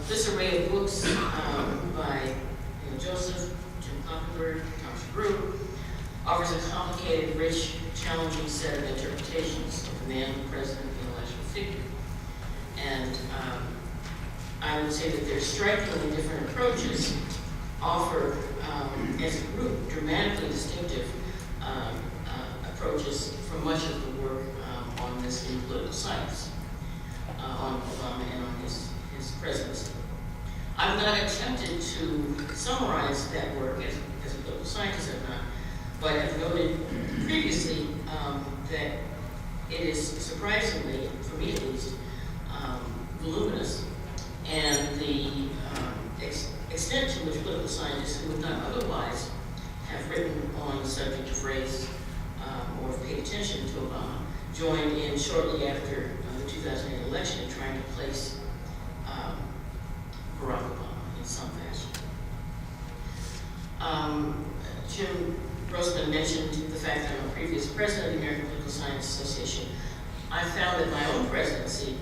This array of books by Joseph, Jim Kloppenberg, Thomas Brew, offers a complicated, rich, challenging set of interpretations of the man, the president, the intellectual figure. And I would say that their strikingly different approaches offer, as a group, dramatically distinctive approaches for much of the work on this in political science, on Obama and on his presidency. I've not attempted to summarize that work as a political scientist, I've not, but I've noted previously that it is surprisingly, for me at least, voluminous, and the extent to which political scientists who would not otherwise have written on the subject of race or have paid attention to Obama joined in shortly after the 2008 election in trying to place Barack Obama in some fashion. Jim Grossman mentioned the fact that I'm a previous president of the American Political Science Association. I found that my own presidency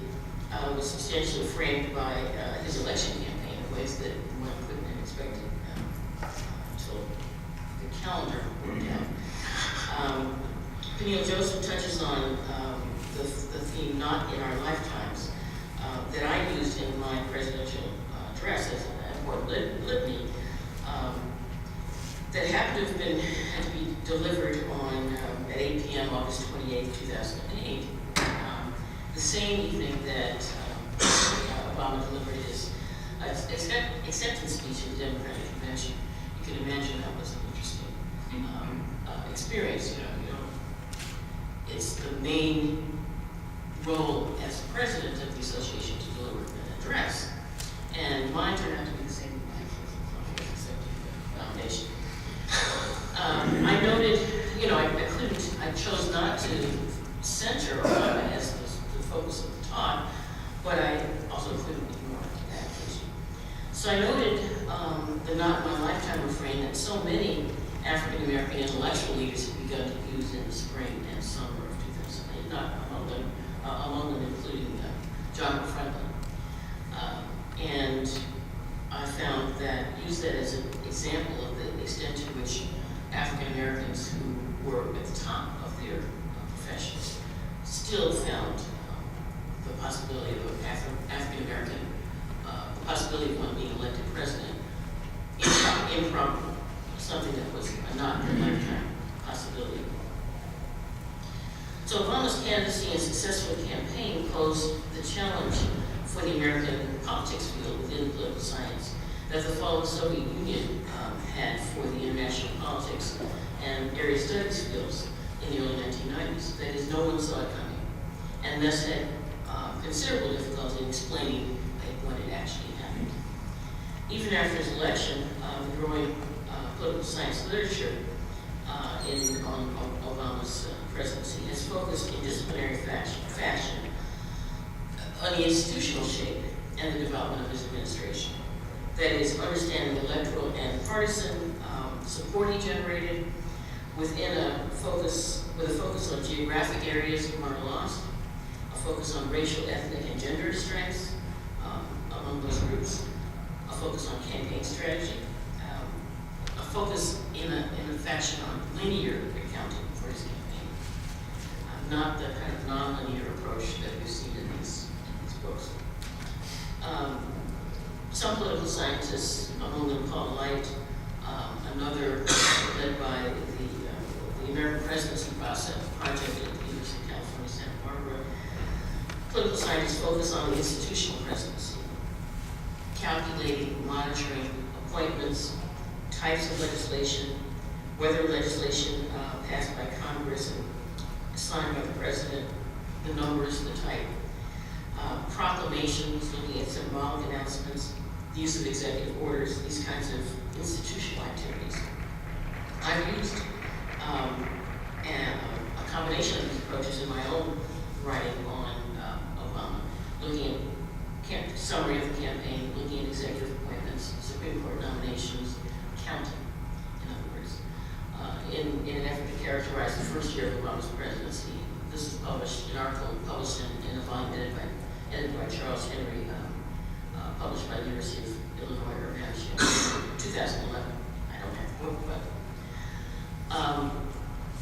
was substantially framed by his election campaign in ways that one couldn't have expected until the calendar worked out. Peniel Joseph touches on the theme "not in our lifetimes" that I used in my presidential address as an important litany that happened to have had to be delivered on at 8 p.m. August 28, 2008, the same evening that Obama delivered his acceptance speech at the Democratic Convention. You can imagine that was an interesting experience. It's the main role as president of the association to deliver an address, and mine turned out to be the same except the foundation. I noted, I chose not to center Obama as the focus of the talk, but I also couldn't ignore that issue. So I noted the "not in my lifetime" refrain that so many African American intellectual leaders had begun to use in the spring and summer of 2008, not among them including John McFarlane. And I found that, used that as an example of the extent to which African Americans who were at the top of their professions still found the possibility of African American, the possibility of one being elected president improbable, something that was not a lifetime possibility. So Obama's candidacy and successful campaign posed the challenge for the American politics field within political science that the fall of the Soviet Union had for the international politics and area studies fields in the early 1990s. That is, no one saw it coming, and thus had considerable difficulty in explaining what had actually happened. Even after his election, the growing political science literature on Obama's presidency has focused in disciplinary fashion on the institutional shape and the development of his administration. That is, understanding electoral and partisan support he generated with a focus on geographic areas of martial lost, a focus on racial, ethnic, and gender strengths among those groups, a focus on campaign strategy, a focus in a fashion on linear accounting for his campaign, not the kind of non-linear approach that we've seen in these books. Some political scientists, among them Paul Light, another led by the American Presidency Project at the University of California, Santa Barbara, political scientists focus on the institutional presidency, calculating, monitoring appointments, types of legislation, whether legislation passed by Congress and signed by the president, the numbers, the type, proclamations, looking at symbolic announcements, the use of executive orders, these kinds of institutional activities. I've used a combination of these approaches in my own writing on Obama, looking at summary of the campaign, looking at executive appointments, Supreme Court nominations, counting, in other words, in an effort to characterize the first year of Obama's presidency. This is published, an article published in a volume edited by Charles Henry published by the University of Illinois Urbana-Champaign, 2011. I don't have the book, but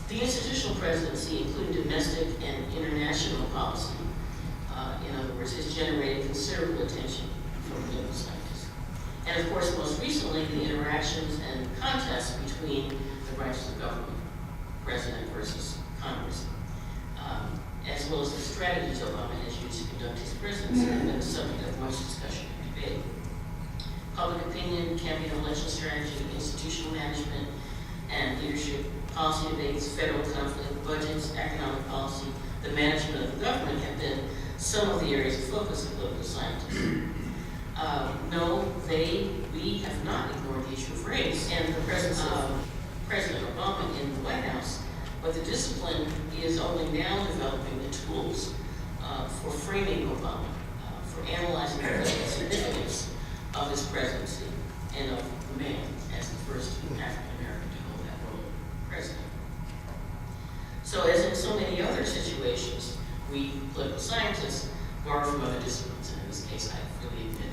the institutional presidency, including domestic and international policy, in other words, has generated considerable attention from political scientists. And of course, most recently, the interactions and contests between the branches of government, president versus Congress, as well as the strategies Obama has used to conduct his presidency, have been the subject of much discussion and debate. Public opinion, campaign election strategy, institutional management, and leadership policy debates, federal conflict, budgets, economic policy, the management of the government have been some of the areas of focus of political scientists. No, we have not ignored the issue of race and the presence of President Obama in the White House, but the discipline is only now developing the tools for framing Obama, for analyzing the significance of his presidency and of the man as the first African American to hold that role of president. So as in so many other situations, we political scientists borrow from other disciplines, and in this case, I really admit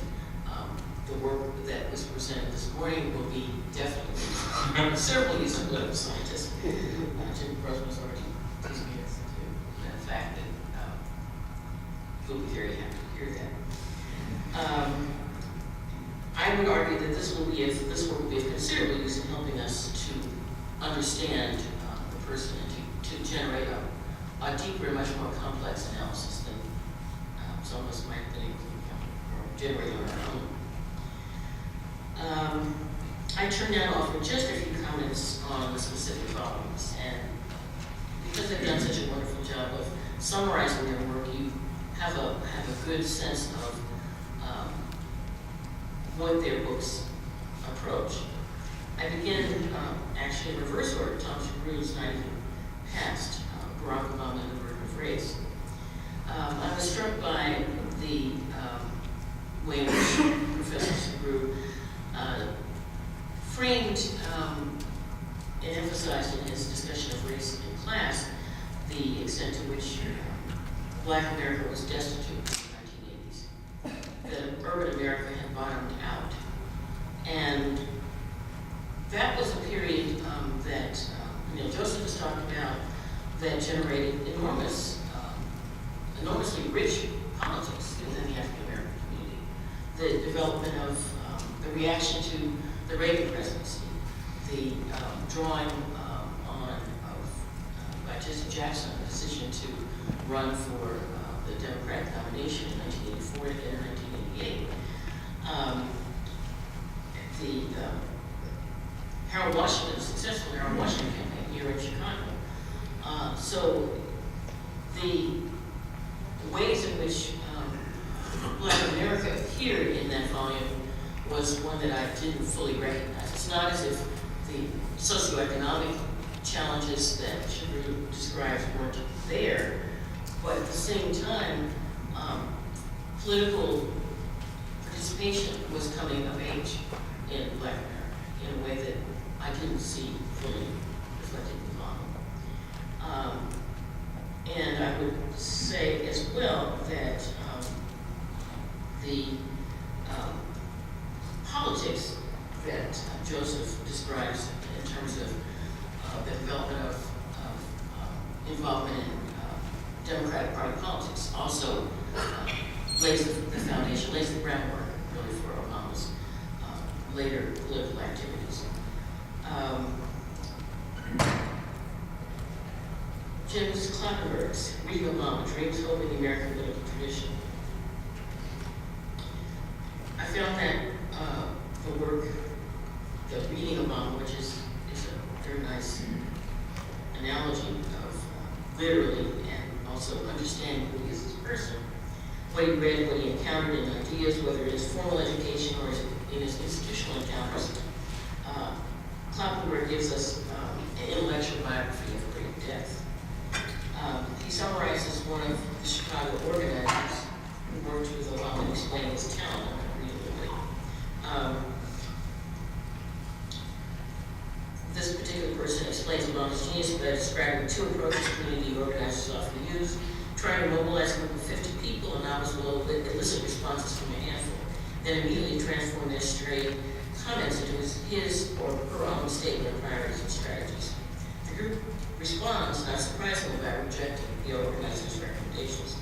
the work that was presented this morning will be definitely several use of political scientists. Jim Grossman was already teasing me to the fact that you'll be very happy to hear that. I would argue that this work will be of considerable use in helping us to understand the person and to generate a deeper and much more complex analysis than some of us might have been able to generate on our own. I turn now to offer just a few comments on the specific volumes, and because they've done such a wonderful job of summarizing their work, you have a good sense of what their books approach. I begin actually in reverse order. Tom Shaprou's not even past Barack Obama and the burden of race. I was struck by the way in which Professor Shaprou framed and emphasized in his discussion of race and class the extent to which Black America was destitute in the 1980s, that urban America had bottomed out. And that was a period that Neil Joseph has talked about that generated enormously rich politics within the African American community. The development of the reaction to the Reagan presidency, the drawing on by Jesse Jackson, a decision to run for the Democratic nomination in 1984 and again in 1988. The Harold Washington, successful Harold Washington campaign here in Chicago. So the ways in which Black America appeared in that volume was one that I didn't fully recognize. It's not as if the socioeconomic challenges that Shaprou describes weren't there, but at the same time, political participation was coming of age in Black America in a way that I didn't see fully reflected in the model. And I would say as well that the politics that Joseph describes in terms of the development of involvement in Democratic Party politics also lays the foundation, lays the groundwork really for Obama's later political activities. James Kloppenberg's Reading Obama, Dreams, Hope in the American Political Tradition. I found that the work, the Reading Obama, which is a very nice analogy of literally and also understanding who he is as a person, what he read, what he encountered in ideas, whether it is formal education or in his institutional encounters. Kloppenberg gives us an intellectual biography of great depth. He summarizes one of the Chicago organizers who worked with Obama in explaining his talent. This particular person explains Obama's genius by describing two approaches community organizers often use: trying to mobilize a group of 50 people, and novice will elicit responses from a handful. then immediately transformed their stray comments into his or her own statement of priorities and strategies. The group responds, not surprisingly, by rejecting the organizer's recommendations.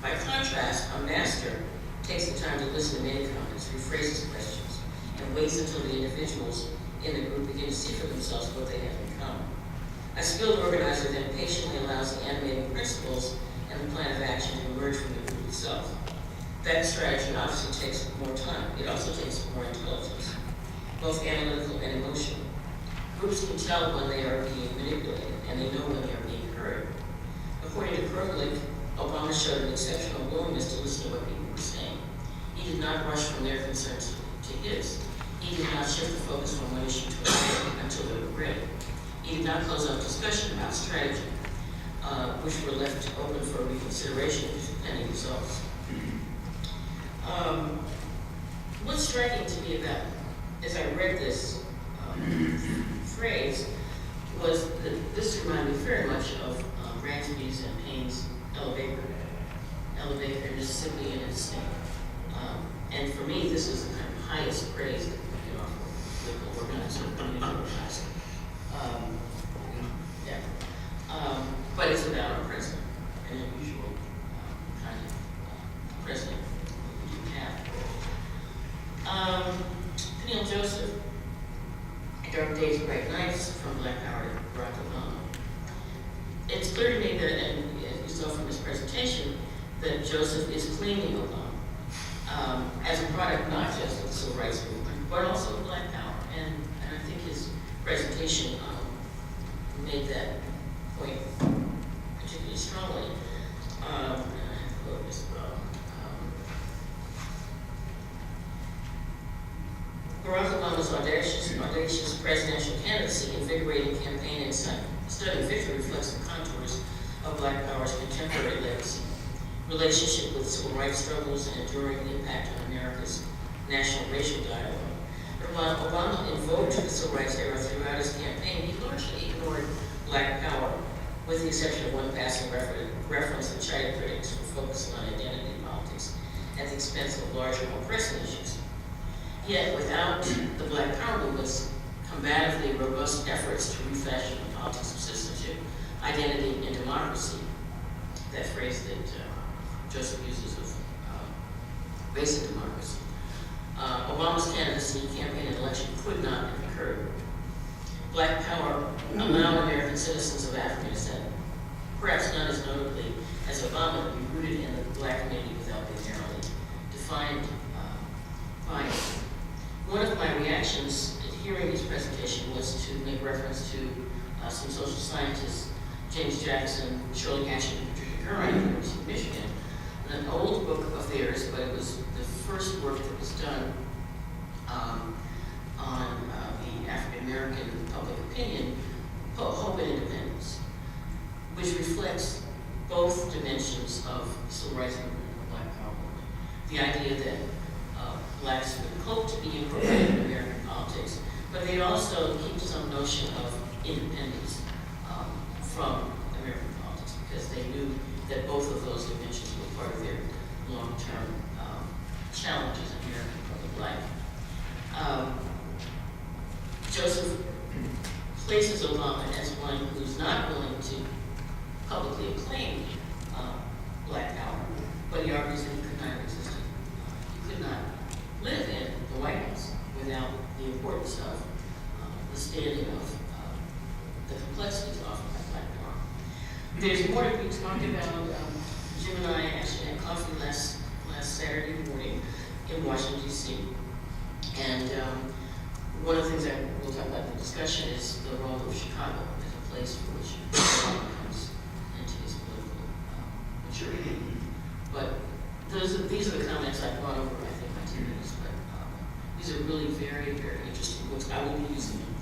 By contrast, a master takes the time to listen to many comments, rephrases questions, and waits until the individuals in the group begin to see for themselves what they have in common. A skilled organizer then patiently allows the animating principles and the plan of action to emerge from the group itself. That strategy obviously takes more time. It also takes more intelligence, both analytical and emotional. Groups can tell when they are being manipulated, and they know when they are being heard. According to Kerglich, Obama showed an exceptional willingness to listen to what people were saying. He did not rush from their concerns to his. He did not shift the focus from one issue to another until they were ready. He did not close out discussion about strategy, which were left open for reconsideration pending results. What's striking to me about, as I read this phrase, was that this reminded me very much of Ransby's and Payne's Elevator, Mississippi, and its state. And for me, this is the kind of highest praise that we can offer political organizer, community organizer. But it's about our president, an unusual kind of president we do have. Peniel Joseph, Dark Days, Bright Nights, from Black Power to Barack Obama. It's clear to me that, and as you saw from his presentation, that Joseph is claiming Obama as a product not just of the civil rights movement, but also of Black Power. And I think his presentation made that point particularly strongly. Barack Obama's audacious presidential candidacy, invigorating campaign and stunning victory reflects the contours of Black Power's contemporary legacy, relationship with civil rights struggles, and enduring impact on America's national racial dialogue. But while Obama invoked the civil rights era throughout his campaign, he largely ignored Black Power, with the exception of one passing reference that chided critics for focusing on identity politics at the expense of larger, more pressing issues. Yet, without the Black Power movement's combatively robust efforts to refashion the politics of citizenship, identity, and democracy, that phrase that Joseph uses of basic democracy, Obama's candidacy, campaign, and election could not have occurred. Black Power allowed American citizens of African descent, perhaps not as notably as Obama, to be rooted in the Black community without being narrowly defined by it. One of my reactions at hearing his presentation was to make reference to some social scientists, James Jackson, Shirley Hatchett, and Patricia Curran at the University of Michigan, an old book of theirs, but it was the first work that was done on the African American public opinion, Hope and Independence, which reflects both dimensions of the civil rights movement and the Black Power movement. The idea that blacks would hope to be incorporated in American politics, but they also keep some notion of independence from American politics, because they knew that both of those dimensions were part of their long-term challenges in American public life. Joseph places Obama as one who's not willing to publicly acclaim Black Power, but he argues that he could not have existed. He could not live in the White House without the importance of the standing of the complexities offered by Black Power. There's more to be talked about. Jim and I actually had coffee last Saturday morning in Washington, D.C. And one of the things that we'll talk about in the discussion is the role of Chicago as a place for which Obama comes into his political maturity. But these are the comments I've gone over, I think, my 2 minutes, but these are really very, very interesting books. I will be using them